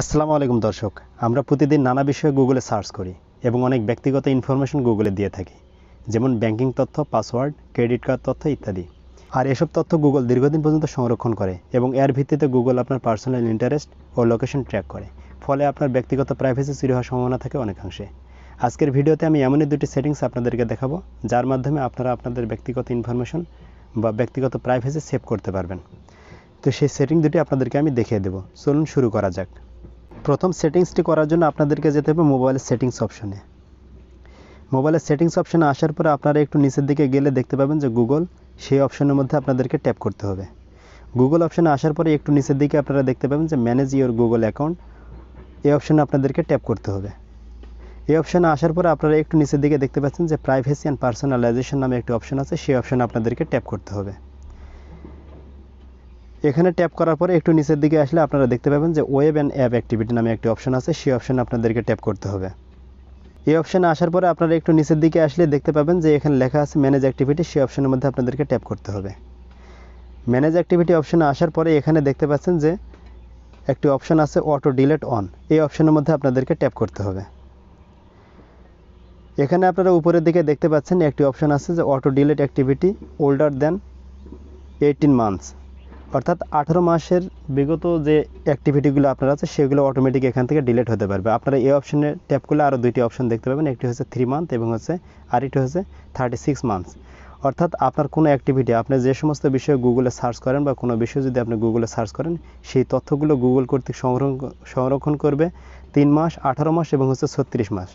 আসসালামু আলাইকুম দর্শক, আমরা প্রতিদিন নানা বিষয়ে গুগলে সার্চ করি এবং অনেক ব্যক্তিগত ইনফরমেশন গুগলে দিয়ে থাকি, যেমন ব্যাংকিং তথ্য, পাসওয়ার্ড, ক্রেডিট কার্ড তথ্য ইত্যাদি। আর এসব তথ্য গুগল দীর্ঘদিন পর্যন্ত সংরক্ষণ করে এবং এর ভিত্তিতে গুগল আপনার পার্সোনাল ইন্টারেস্ট ও লোকেশন ট্র্যাক করে, ফলে আপনার ব্যক্তিগত প্রাইভেসি চুরি হওয়ার সম্ভাবনা থাকে অনেকাংশে। আজকের ভিডিওতে আমি এমনই দুটি সেটিংস আপনাদেরকে দেখাবো, যার মাধ্যমে আপনারা আপনাদের ব্যক্তিগত ইনফরমেশন বা ব্যক্তিগত প্রাইভেসি সেভ করতে পারবেন। তো সেই সেটিং দুটি আপনাদেরকে আমি দেখিয়ে দেবো। চলুন শুরু করা যাক। প্রথম সেটিংসটি করার জন্য আপনাদেরকে যেতে হবে মোবাইলের সেটিংস অপশনে। মোবাইলের সেটিংস অপশনে আসার পরে আপনারা একটু নিচের দিকে গেলে দেখতে পাবেন যে গুগল, সেই অপশনের মধ্যে আপনাদেরকে ট্যাপ করতে হবে। গুগল অপশনে আসার পরে একটু নিচের দিকে আপনারা দেখতে পাবেন যে ম্যানেজ ইওর গুগল অ্যাকাউন্ট, এই অপশনে আপনাদেরকে ট্যাপ করতে হবে। এই অপশনে আসার পরে আপনারা একটু নিচের দিকে দেখতে পাচ্ছেন যে প্রাইভেসি অ্যান্ড পার্সোনালাইজেশন নামে একটি অপশন আছে, সেই অপশনে আপনাদেরকে ট্যাপ করতে হবে। এখানে ট্যাপ করার পরে একটু নিচের দিকে আসলে আপনারা দেখতে পাবেন যে ওয়েব অ্যান্ড অ্যাপ অ্যাক্টিভিটি নামে একটি অপশন আছে, সেই অপশনে আপনাদেরকে ট্যাপ করতে হবে। এই অপশনে আসার পরে আপনারা একটু নিচের দিকে আসলে দেখতে পাবেন যে এখানে লেখা আছে ম্যানেজ অ্যাক্টিভিটি, সেই অপশনের মধ্যে আপনাদেরকে ট্যাপ করতে হবে। ম্যানেজ অ্যাক্টিভিটি অপশনে আসার পরে এখানে দেখতে পাচ্ছেন যে একটি অপশন আছে অটো ডিলেট অন, এই অপশনের মধ্যে আপনাদেরকে ট্যাপ করতে হবে। এখানে আপনারা উপরের দিকে দেখতে পাচ্ছেন একটি অপশন আছে যে auto delete activity older than 18 months, অর্থাৎ 18 মাসের বিগত যে অ্যাক্টিভিটিগুলো আপনার আছে সেগুলো অটোমেটিক এখান থেকে ডিলিট হতে পারবে। আপনারা এই অপশনে ট্যাপ করলে আরও দুইটি অপশন দেখতে পাবেন, একটি হচ্ছে 3 মান্থ এবং আরেকটি হচ্ছে 36 মান্থস। অর্থাৎ আপনার কোনো অ্যাক্টিভিটি, আপনি যে সমস্ত বিষয়ে গুগলে সার্চ করেন বা কোনো বিষয় যদি আপনি গুগলে সার্চ করেন, সেই তথ্যগুলো গুগল কর্তৃক সংরক্ষণ করবে 3 মাস, 18 মাস এবং 36 মাস।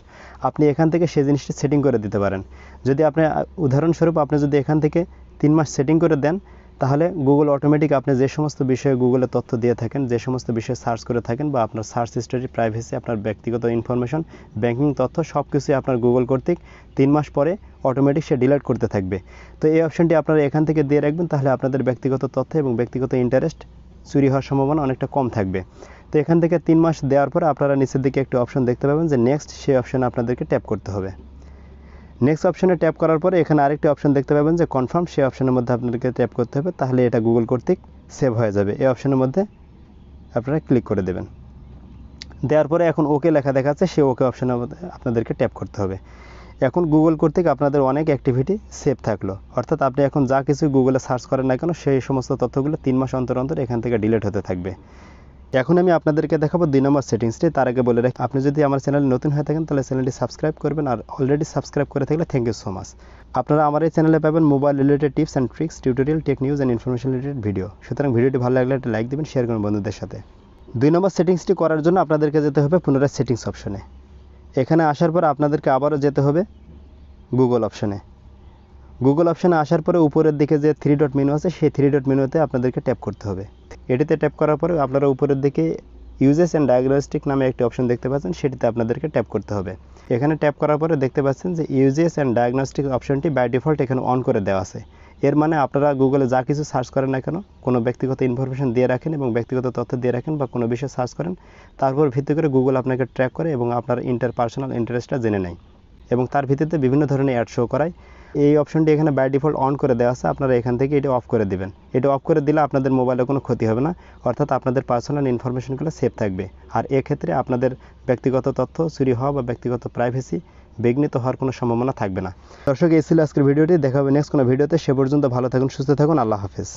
আপনি এখান থেকে সেই জিনিসটা সেটিং করে দিতে পারেন। যদি আপনি উদাহরণস্বরূপ আপনি যদি এখান থেকে 3 মাস সেটিং করে দেন, তাহলে গুগল অটোমেটিক আপনি যে সমস্ত বিষয়ে গুগলে তথ্য দিয়ে থাকেন, যে সমস্ত বিষয়ে সার্চ করে থাকেন বা আপনার সার্চ হিস্টোরি, প্রাইভেসি, আপনার ব্যক্তিগত ইনফরমেশন, ব্যাংকিং তথ্য সব কিছুই আপনার গুগল কর্তৃক 3 মাস পরে অটোমেটিক সে ডিলিট করতে থাকবে। তো এই অপশনটি আপনারা এখান থেকে দিয়ে রাখবেন, তাহলে আপনাদের ব্যক্তিগত তথ্য এবং ব্যক্তিগত ইন্টারেস্ট চুরি হওয়ার সম্ভাবনা অনেকটা কম থাকবে। তো এখান থেকে 3 মাস দেওয়ার পরে আপনারা নিচের দিকে একটি অপশন দেখতে পাবেন যে নেক্সট, সেই অপশনে আপনাদেরকে ট্যাপ করতে হবে। নেক্সট অপশনে ট্যাপ করার পরে এখানে আরেকটি অপশন দেখতে পাবেন যে কনফার্ম, সেই অপশনের মধ্যে আপনাদেরকে ট্যাপ করতে হবে, তাহলে এটা গুগল কর্তৃক সেভ হয়ে যাবে। এই অপশনের মধ্যে আপনারা ক্লিক করে দেবেন। দেওয়ার পরে এখন ওকে লেখা দেখাচ্ছে, সেই ওকে অপশনের মধ্যে আপনাদেরকে ট্যাপ করতে হবে। এখন গুগল কর্তৃক আপনাদের অনেক অ্যাক্টিভিটি সেভ থাকলো, অর্থাৎ আপনি এখন যা কিছু গুগলে সার্চ করেন না কেন, সেই সমস্ত তথ্যগুলো 3 মাস অন্তর অন্তর এখান থেকে ডিলিট হতে থাকবে। এখন আমি আপনাদেরকে দেখাবো 2 নম্বর সেটিংসটি। তার আগে বলে রাখি, আপনি যদি আমার চ্যানেলে নতুন হয়ে থাকেন তাহলে চ্যানেলটি সাবস্ক্রাইব করবেন, আর অলরেডি সাবস্ক্রাইব করে থাকলে থ্যাংক ইউ সো মাচ। আপনারা আমার এই চ্যানেলে পাবেন mobile related tips and tricks, tutorial, tech news and information related video. সুতরাং ভিডিওটি ভালো লাগলে একটা লাইক দেবেন, শেয়ার করুন বন্ধুদের সাথে। 2 নম্বর সেটিংসটি করার জন্য আপনাদেরকে যেতে হবে পুনরায় সেটিংস অপশনে। এখানে আসার পর আপনাদেরকে আবারও যেতে হবে গুগল অপশনে। গুগল অপশনে আসার পরে উপরের দিকে যে 3 ডট মেনু আছে, সেই 3 ডট মেনুতে আপনাদেরকে ট্যাপ করতে হবে। এটিতে ট্যাপ করার পরে আপনারা উপরের দিকে ইউজেস অ্যান্ড ডায়াগনস্টিক নামে একটি অপশন দেখতে পাচ্ছেন, সেটিতে আপনাদেরকে ট্যাপ করতে হবে। এখানে ট্যাপ করার পরে দেখতে পাচ্ছেন যে ইউজেস অ্যান্ড ডায়াগনস্টিক অপশনটি বাই ডিফল্ট এখানে অন করে দেওয়া আছে। এর মানে আপনারা গুগলে যা কিছু সার্চ করেন না কেন, কোনো ব্যক্তিগত ইনফরমেশন দিয়ে রাখেন এবং ব্যক্তিগত তথ্য দিয়ে রাখেন বা কোনো বিষয়ে সার্চ করেন, তারপর ভিত্তি করে গুগল আপনাকে ট্র্যাক করে এবং আপনার পার্সোনাল ইন্টারেস্টটা জেনে নেয় এবং তার ভিত্তিতে বিভিন্ন ধরনের অ্যাড শো করায়। এই অপশনটি এখানে বাই ডিফল্ট অন করে দেওয়া আছে, আপনারা এখান থেকে এটা অফ করে দেবেন। এটা অফ করে দিলে আপনাদের মোবাইলে কোনো ক্ষতি হবে না, অর্থাৎ আপনাদের পার্সোনাল ইনফরমেশনগুলো সেভ থাকবে। আর এক্ষেত্রে আপনাদের ব্যক্তিগত তথ্য চুরি হওয়া বা ব্যক্তিগত প্রাইভেসি বিঘ্নিত হওয়ার কোনো সম্ভাবনা থাকবে না। দর্শক, এই ছিল আজকের ভিডিওটি। দেখা হবে নেক্সট কোনো ভিডিওতে। সে পর্যন্ত ভালো থাকুন, সুস্থ থাকুন। আল্লাহ হাফেজ।